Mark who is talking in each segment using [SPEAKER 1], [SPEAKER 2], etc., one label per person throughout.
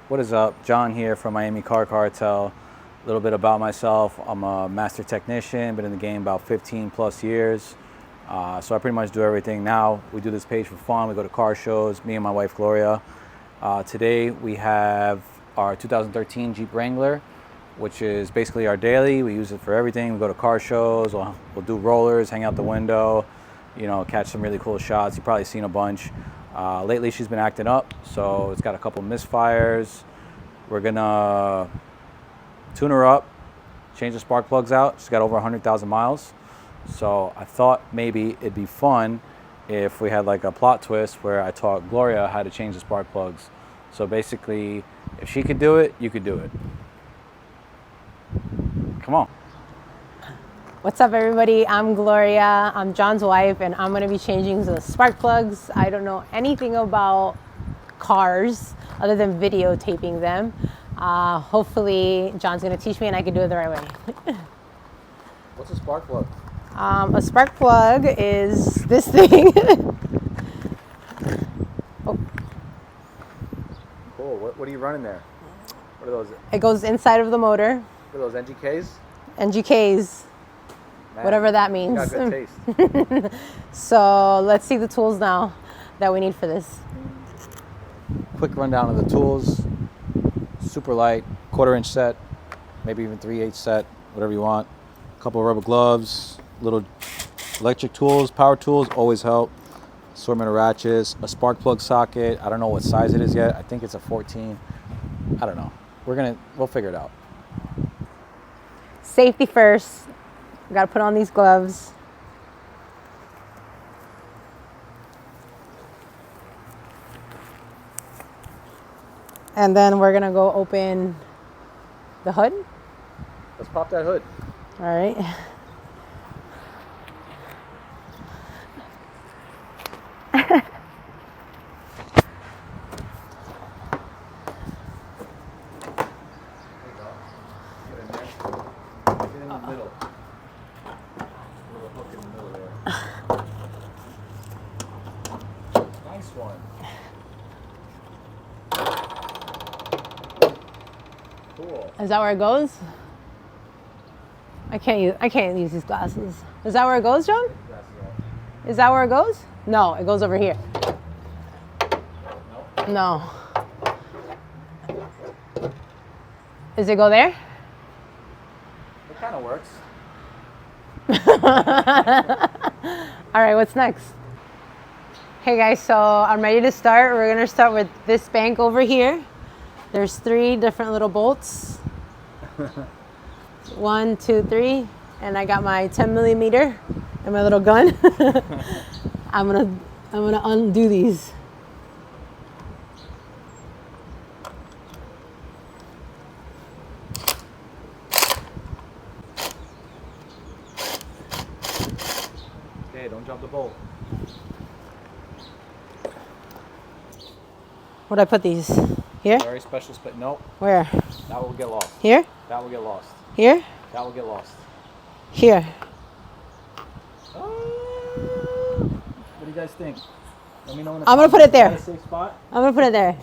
[SPEAKER 1] What is up? John here from Miami Car Cartel. A little bit about myself. I'm a master technician, been in the game about 15 plus years. So I pretty much do everything now. We do this page for fun. We go to car shows, me and my wife Gloria. Today we have our 2013 Jeep Wrangler, which is basically our daily. We use it for everything. We go to car shows, we'll do rollers, hang out the window, you know, catch some really cool shots. You've probably seen a bunch. Lately she's been acting up, so it's got a couple misfires. We're gonna tune her up, change the spark plugs out. She's got over 100,000 miles. So I thought maybe it'd be fun if we had like a plot twist where I taught Gloria how to change the spark plugs. So basically, if she could do it, you could do it. Come on.
[SPEAKER 2] What's up, everybody? I'm Gloria. I'm John's wife, and I'm going to be changing the spark plugs. I don't know anything about cars other than videotaping them. Hopefully, John's going to teach me and I can do it the right way.
[SPEAKER 1] What's a spark plug?
[SPEAKER 2] A spark plug is this thing. Oh.
[SPEAKER 1] Cool. What are you running there? What are those?
[SPEAKER 2] It goes inside of the motor.
[SPEAKER 1] What are those, NGKs?
[SPEAKER 2] NGKs.
[SPEAKER 1] Man,
[SPEAKER 2] whatever that means.
[SPEAKER 1] You got good taste.
[SPEAKER 2] So let's see the tools now that we need for this.
[SPEAKER 1] Quick rundown of the tools. Super light, 1/4 inch set, maybe even 3/8 set, whatever you want. A couple of rubber gloves, little electric tools, power tools always help. Assortment of ratchets, a spark plug socket. I don't know what size it is yet. I think it's a 14. I don't know. We'll figure it out.
[SPEAKER 2] Safety first. We gotta put on these gloves. And then we're gonna go open the hood.
[SPEAKER 1] Let's pop that hood.
[SPEAKER 2] All right.
[SPEAKER 1] Nice one. Cool.
[SPEAKER 2] Is that where it goes? I can't use these glasses. Is that where it goes, John? Is that where it goes? No, it goes over here. No. Does it go there?
[SPEAKER 1] It kind of works.
[SPEAKER 2] All right, what's next? Hey guys, so I'm ready to start. We're gonna start with this bank over here. There's 3 different little bolts. 1, 2, 3, and I got my 10 millimeter and my little gun. I'm gonna undo these.
[SPEAKER 1] Okay, don't jump the bolt.
[SPEAKER 2] Where'd I put these? Here?
[SPEAKER 1] Very special spot. Nope.
[SPEAKER 2] Where?
[SPEAKER 1] That will get lost.
[SPEAKER 2] Here?
[SPEAKER 1] That will get lost.
[SPEAKER 2] Here?
[SPEAKER 1] That will get lost.
[SPEAKER 2] Here.
[SPEAKER 1] What do you guys think? Let me know when
[SPEAKER 2] I'm gonna put it there.
[SPEAKER 1] a safe spot.
[SPEAKER 2] I'm gonna put it there.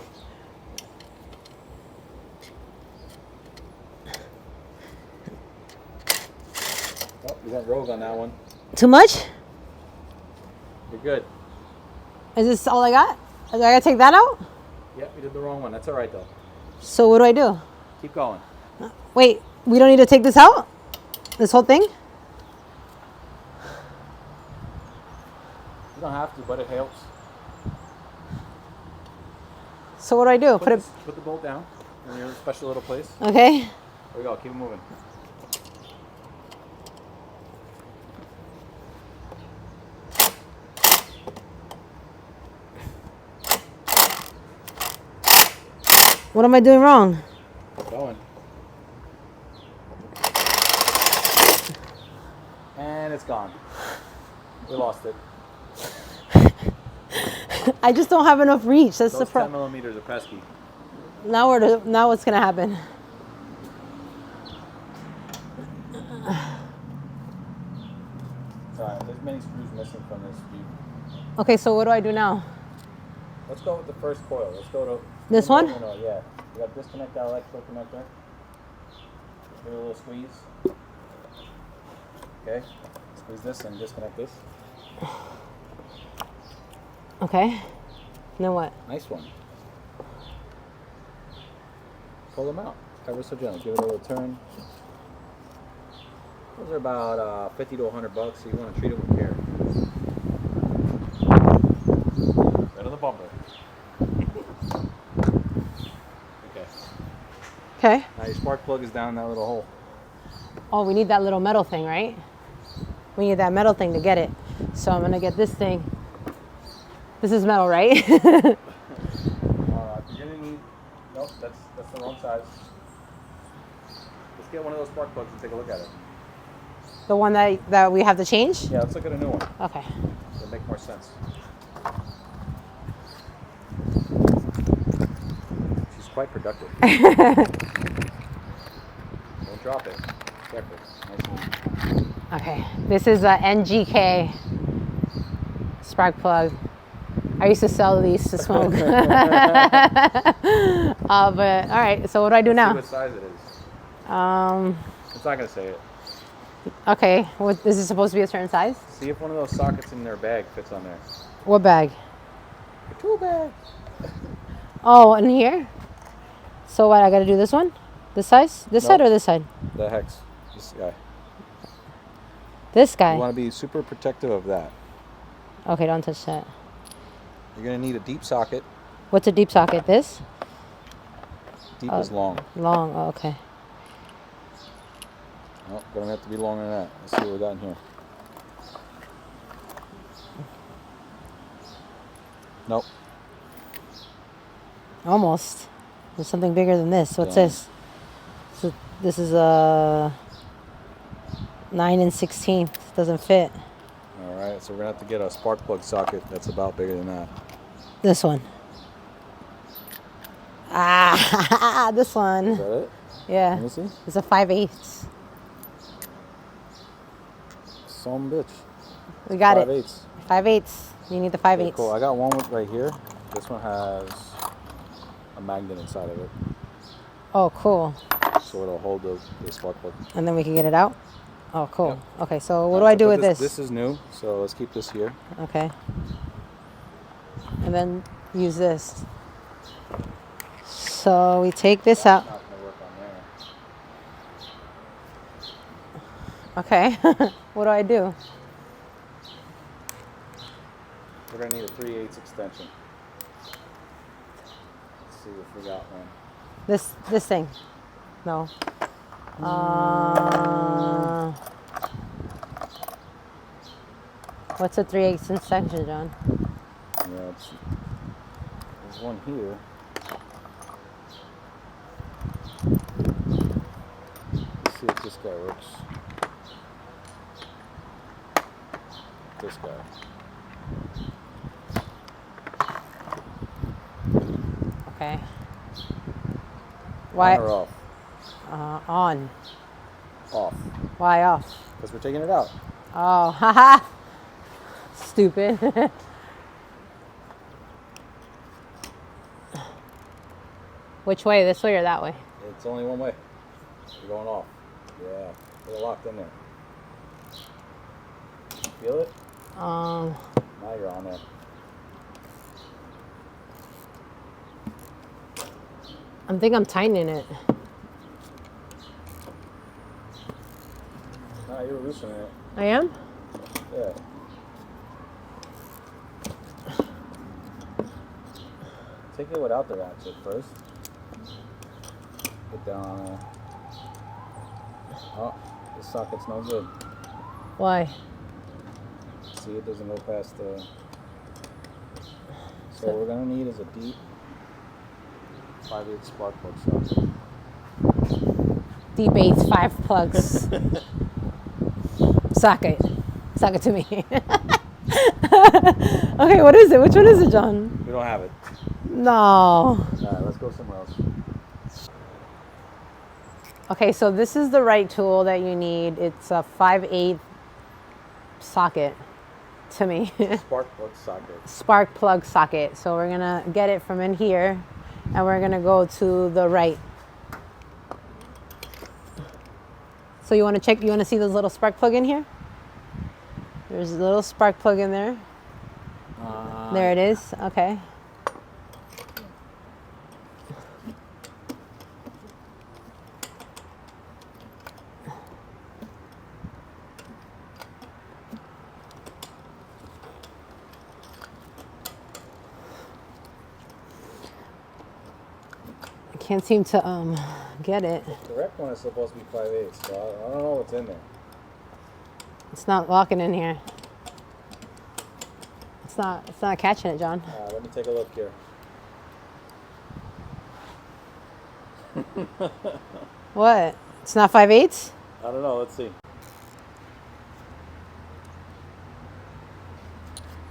[SPEAKER 1] Oh, you went rogue on that one.
[SPEAKER 2] Too much?
[SPEAKER 1] You're good.
[SPEAKER 2] Is this all I got? I gotta take that out?
[SPEAKER 1] Yep, you did the wrong one. That's all right though.
[SPEAKER 2] So what do I do?
[SPEAKER 1] Keep going.
[SPEAKER 2] Wait, we don't need to take this out? This whole thing?
[SPEAKER 1] You don't have to, but it helps.
[SPEAKER 2] So what do I do?
[SPEAKER 1] Put the bolt down in your special little place.
[SPEAKER 2] Okay.
[SPEAKER 1] There we go. Keep it moving.
[SPEAKER 2] What am I doing wrong?
[SPEAKER 1] Keep going. And it's gone. We lost it.
[SPEAKER 2] I just don't have enough reach. That's
[SPEAKER 1] Those
[SPEAKER 2] the
[SPEAKER 1] 10
[SPEAKER 2] problem.
[SPEAKER 1] millimeters are pesky.
[SPEAKER 2] Now what's gonna happen?
[SPEAKER 1] Sorry, there's many screws missing from this Jeep.
[SPEAKER 2] Okay, so what do I do now?
[SPEAKER 1] Let's go with the first coil. Let's go to
[SPEAKER 2] This one?
[SPEAKER 1] No, yeah. You got to disconnect that electrical connector. Give it a little squeeze. Okay. Squeeze this and disconnect this.
[SPEAKER 2] Okay. Then what?
[SPEAKER 1] Nice one. Pull them out. Ever so gentle. Give it a little turn. Those are about 50 to 100 bucks, so you want to treat them with care. Right on the bumper. Okay.
[SPEAKER 2] Okay.
[SPEAKER 1] Now your spark plug is down that little hole.
[SPEAKER 2] Oh, we need that little metal thing, right? We need that metal thing to get it. So I'm gonna get this thing. This is metal, right?
[SPEAKER 1] You're gonna need. Nope, that's the wrong size. Let's get one of those spark plugs and take a look at it.
[SPEAKER 2] The one that we have to change?
[SPEAKER 1] Yeah, let's look at a new one.
[SPEAKER 2] Okay.
[SPEAKER 1] It'll make more sense. She's quite productive. Don't drop it. Careful. Nice and
[SPEAKER 2] Okay. This is a NGK spark plug. I used to sell these to smoke. But all right. So what do I do
[SPEAKER 1] see
[SPEAKER 2] now?
[SPEAKER 1] what size it is. It's not gonna say it.
[SPEAKER 2] Okay. What is it supposed to be a certain size?
[SPEAKER 1] See if one of those sockets in their bag fits on there.
[SPEAKER 2] What bag?
[SPEAKER 1] Your tool bag.
[SPEAKER 2] Oh, in here? So what, I gotta do this one? This size? This
[SPEAKER 1] Nope.
[SPEAKER 2] side or this side?
[SPEAKER 1] The hex. This guy.
[SPEAKER 2] This
[SPEAKER 1] You
[SPEAKER 2] guy?
[SPEAKER 1] want to be super protective of that.
[SPEAKER 2] Okay, don't touch that.
[SPEAKER 1] You're gonna need a deep socket.
[SPEAKER 2] What's a deep socket? This?
[SPEAKER 1] Deep is long.
[SPEAKER 2] Long, oh, okay.
[SPEAKER 1] Oh, gonna have to be longer than that. Let's see what we got in here. Nope.
[SPEAKER 2] Almost. There's something bigger than this. What's
[SPEAKER 1] Yeah.
[SPEAKER 2] this? So this is a 9 1/16. Doesn't fit.
[SPEAKER 1] All right, so we're gonna have to get a spark plug socket that's about bigger than that.
[SPEAKER 2] This one. Ah, this
[SPEAKER 1] Is
[SPEAKER 2] one.
[SPEAKER 1] that it?
[SPEAKER 2] Yeah.
[SPEAKER 1] Let me see.
[SPEAKER 2] It's a 5/8.
[SPEAKER 1] Some bitch.
[SPEAKER 2] We got it.
[SPEAKER 1] 5/8.
[SPEAKER 2] 5/8. You need the
[SPEAKER 1] Okay,
[SPEAKER 2] 5/8.
[SPEAKER 1] cool. I got one right here. This one has a magnet inside of it,
[SPEAKER 2] Oh, cool.
[SPEAKER 1] so it'll hold the spark plug.
[SPEAKER 2] And then we can get it out? Oh, cool.
[SPEAKER 1] Yep.
[SPEAKER 2] Okay, so what do
[SPEAKER 1] Alright,
[SPEAKER 2] I do
[SPEAKER 1] so
[SPEAKER 2] with this?
[SPEAKER 1] This is new, so let's keep this here.
[SPEAKER 2] Okay. And then use this. So we take this out.
[SPEAKER 1] Not gonna work on there.
[SPEAKER 2] Okay. What do I do?
[SPEAKER 1] We're gonna need a 3/8 extension. Let's see if we got one.
[SPEAKER 2] This thing. No. What's a 3/8 extension, John?
[SPEAKER 1] Yeah, there's one here. Let's see if this guy works. This guy.
[SPEAKER 2] Okay. Why?
[SPEAKER 1] On or off?
[SPEAKER 2] On.
[SPEAKER 1] Off.
[SPEAKER 2] Why off?
[SPEAKER 1] Because we're taking it out.
[SPEAKER 2] Oh, haha. Stupid. Which way? This way or that way?
[SPEAKER 1] It's only one way. You're going off. Yeah. They're locked in there. Feel it? Now you're on there.
[SPEAKER 2] I think I'm tightening it.
[SPEAKER 1] No, you're loosening it.
[SPEAKER 2] I am?
[SPEAKER 1] Yeah. Take it without the ratchet first. Get down on there. Oh, this socket's no good.
[SPEAKER 2] Why?
[SPEAKER 1] See, it doesn't go past the... So what we're going to need is a deep 5/8 spark plug socket.
[SPEAKER 2] Deep 8s, 5 plugs. Socket. Socket to me. Okay, what is it? Which one is it, John?
[SPEAKER 1] We don't have it.
[SPEAKER 2] No.
[SPEAKER 1] Alright, let's go somewhere else.
[SPEAKER 2] Okay, so this is the right tool that you need. It's a 5/8 socket to me.
[SPEAKER 1] Spark plug socket.
[SPEAKER 2] Spark plug socket. So we're gonna get it from in here and we're gonna go to the right. So you wanna check, you wanna see this little spark plug in here? There's a little spark plug in there. There it is, okay. I can't seem to get it.
[SPEAKER 1] The correct one is supposed to be 5/8, so I don't know what's in there.
[SPEAKER 2] It's not locking in here. It's not catching it, John.
[SPEAKER 1] Let me take a look here.
[SPEAKER 2] What? It's not 5/8?
[SPEAKER 1] I don't know, let's see.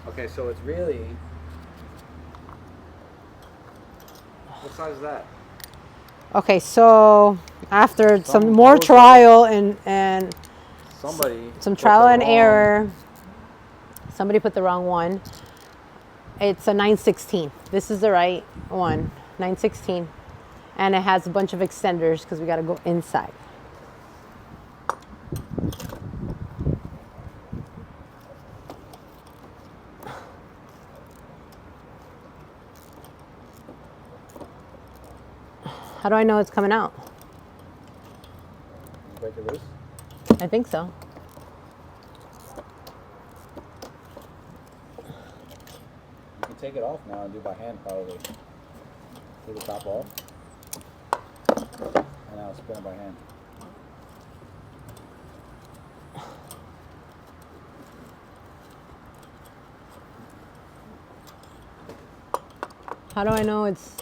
[SPEAKER 1] Okay, so it's really... What size is that?
[SPEAKER 2] Okay, so after some
[SPEAKER 1] Some
[SPEAKER 2] more
[SPEAKER 1] bullshit.
[SPEAKER 2] trial and
[SPEAKER 1] Somebody...
[SPEAKER 2] some
[SPEAKER 1] put
[SPEAKER 2] trial
[SPEAKER 1] the
[SPEAKER 2] and
[SPEAKER 1] wrong-
[SPEAKER 2] error, somebody put the wrong one. It's a 9/16. This is the right one, 9/16. And it has a bunch of extenders because we got to go inside. How do I know it's coming out?
[SPEAKER 1] Break it loose?
[SPEAKER 2] I think so.
[SPEAKER 1] You can take it off now and do by hand probably. Take the top off. And now spin it by hand.
[SPEAKER 2] How do I know it's...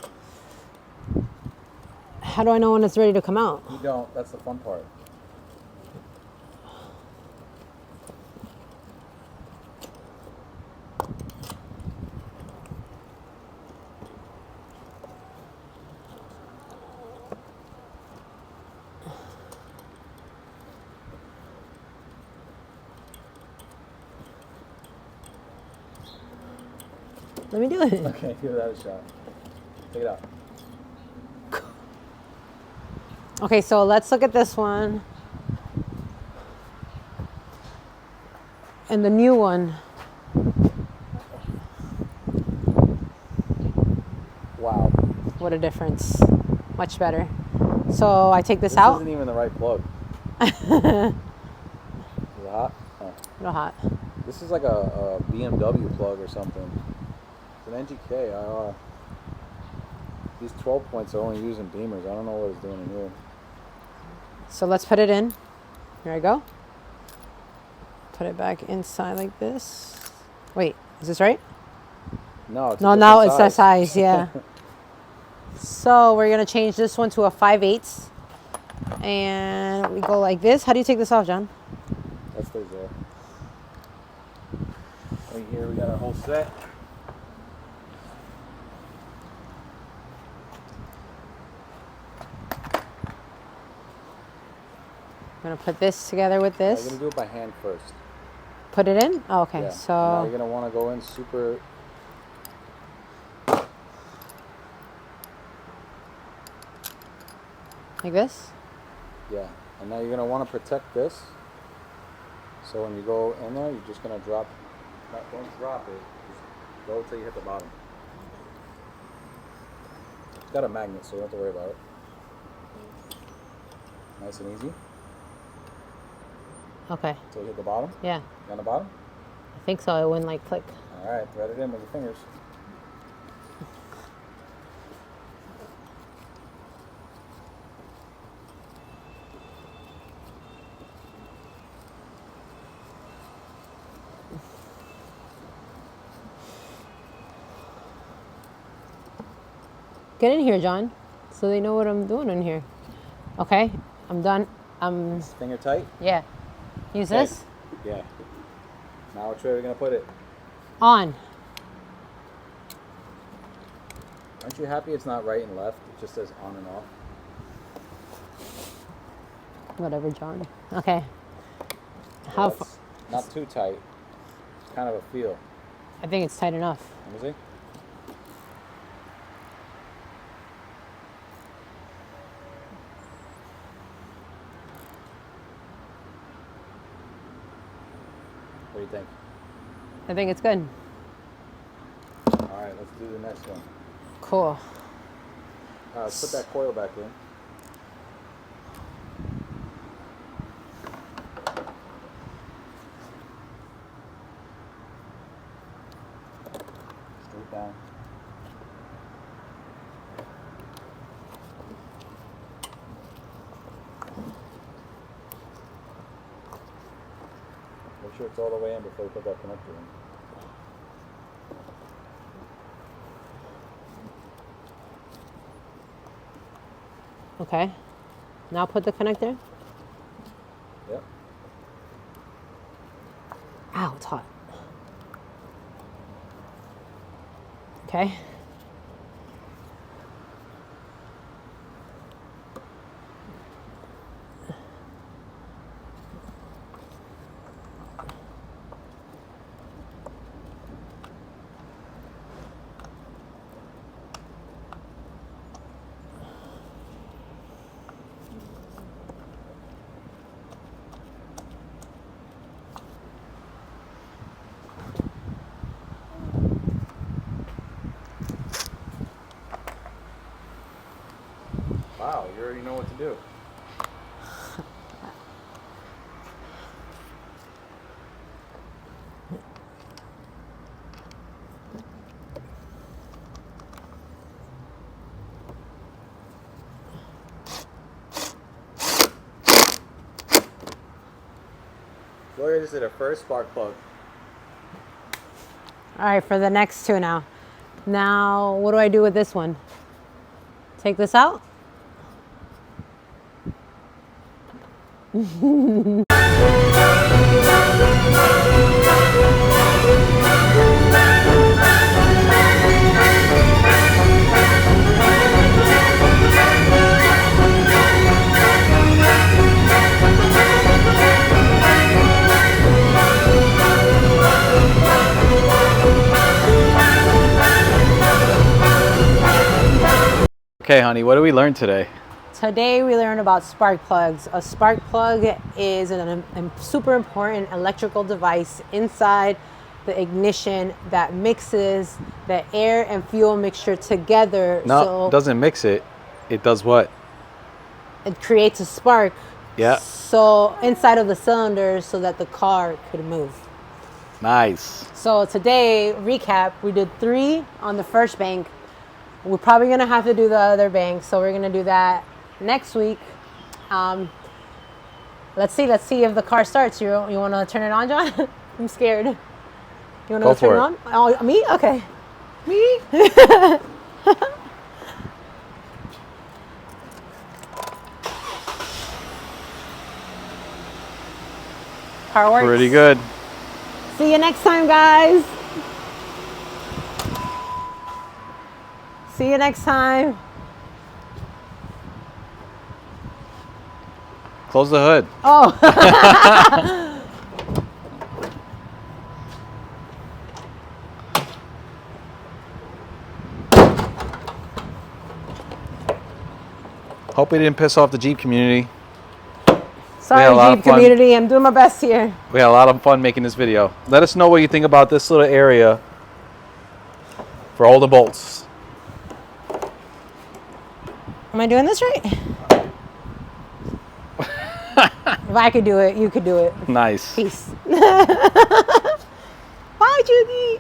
[SPEAKER 2] How do I know when it's ready to come out?
[SPEAKER 1] You don't, that's the fun part.
[SPEAKER 2] Let me do it.
[SPEAKER 1] Okay, give that a shot. Take it out.
[SPEAKER 2] Okay, so let's look at this one. And the new one.
[SPEAKER 1] Wow.
[SPEAKER 2] What a difference. Much better. So I take this
[SPEAKER 1] This
[SPEAKER 2] out.
[SPEAKER 1] isn't even the right plug. Is it hot? Oh.
[SPEAKER 2] A little hot.
[SPEAKER 1] This is like a BMW plug or something. It's an NGK. These 12 points are only using beamers. I don't know what it's doing in here.
[SPEAKER 2] So let's put it in. Here I go. Put it back inside like this. Wait, is this right?
[SPEAKER 1] No, it's
[SPEAKER 2] No, now it's that size, yeah. So we're gonna change this one to a 5/8. And we go like this. How do you take this off, John?
[SPEAKER 1] That stays there. Right here we got our whole set.
[SPEAKER 2] I'm gonna put this together with
[SPEAKER 1] You're
[SPEAKER 2] this.
[SPEAKER 1] gonna do it by hand first.
[SPEAKER 2] Put it in? Oh, okay,
[SPEAKER 1] Yeah. Now
[SPEAKER 2] so
[SPEAKER 1] you're gonna want to go in super.
[SPEAKER 2] like this?
[SPEAKER 1] Yeah. And now you're gonna want to protect this. So when you go in there, you're just gonna drop. Don't drop it. Just go until you hit the bottom. It's got a magnet, so you don't have to worry about it. Nice and easy.
[SPEAKER 2] Okay,
[SPEAKER 1] Until you hit the bottom.
[SPEAKER 2] yeah.
[SPEAKER 1] You on the bottom?
[SPEAKER 2] I think so. It wouldn't like click.
[SPEAKER 1] All right. Thread it in with your fingers.
[SPEAKER 2] Get in here, John, so they know what I'm doing in here. Okay, I'm done.
[SPEAKER 1] Finger tight.
[SPEAKER 2] Yeah. Use
[SPEAKER 1] Okay.
[SPEAKER 2] this.
[SPEAKER 1] Yeah. Now which way are we gonna put it?
[SPEAKER 2] On.
[SPEAKER 1] Aren't you happy it's not right and left? It just says on and off.
[SPEAKER 2] Whatever, John. Okay.
[SPEAKER 1] Yeah,
[SPEAKER 2] How?
[SPEAKER 1] it's not too tight. It's kind of a feel.
[SPEAKER 2] I think it's tight enough.
[SPEAKER 1] Let me see. do you think?
[SPEAKER 2] I think it's good.
[SPEAKER 1] All right, let's do the next one.
[SPEAKER 2] Cool.
[SPEAKER 1] Let's put that coil back in. Straight down. Make sure it's all the way in before you put that connector in.
[SPEAKER 2] Okay. Now put the connector.
[SPEAKER 1] Yep.
[SPEAKER 2] Ow, it's hot. Okay.
[SPEAKER 1] Wow, you already know what to do. Gloria just did her first spark plug.
[SPEAKER 2] All right, for the next two now. Now, what do I do with this one? Take this out?
[SPEAKER 1] Okay, honey, what did we learn today?
[SPEAKER 2] Today we learned about spark plugs. A spark plug is a super important electrical device inside the ignition that mixes the air and fuel mixture together.
[SPEAKER 1] No,
[SPEAKER 2] So
[SPEAKER 1] it doesn't mix it. It does what?
[SPEAKER 2] it creates a spark.
[SPEAKER 1] Yeah.
[SPEAKER 2] So inside of the cylinders so that the car could move.
[SPEAKER 1] Nice.
[SPEAKER 2] So today, recap, we did 3 on the first bank. We're probably gonna have to do the other bank, so we're gonna do that next week. Let's see if the car starts. You wanna turn it on, John? I'm scared. You wanna
[SPEAKER 1] Go
[SPEAKER 2] turn
[SPEAKER 1] for
[SPEAKER 2] it
[SPEAKER 1] it.
[SPEAKER 2] on? Oh, me? Okay. Me? Car works.
[SPEAKER 1] Pretty good.
[SPEAKER 2] See you next time, guys. See you next time.
[SPEAKER 1] Close the hood.
[SPEAKER 2] Oh.
[SPEAKER 1] Hope we didn't piss off the Jeep community.
[SPEAKER 2] Sorry,
[SPEAKER 1] a lot of
[SPEAKER 2] Jeep
[SPEAKER 1] fun.
[SPEAKER 2] community. I'm doing my best here.
[SPEAKER 1] We had a lot of fun making this video. Let us know what you think about this little area for all the bolts.
[SPEAKER 2] Am I doing this right? If I could do it, you could do it.
[SPEAKER 1] Nice.
[SPEAKER 2] Peace. Bye, Jugi.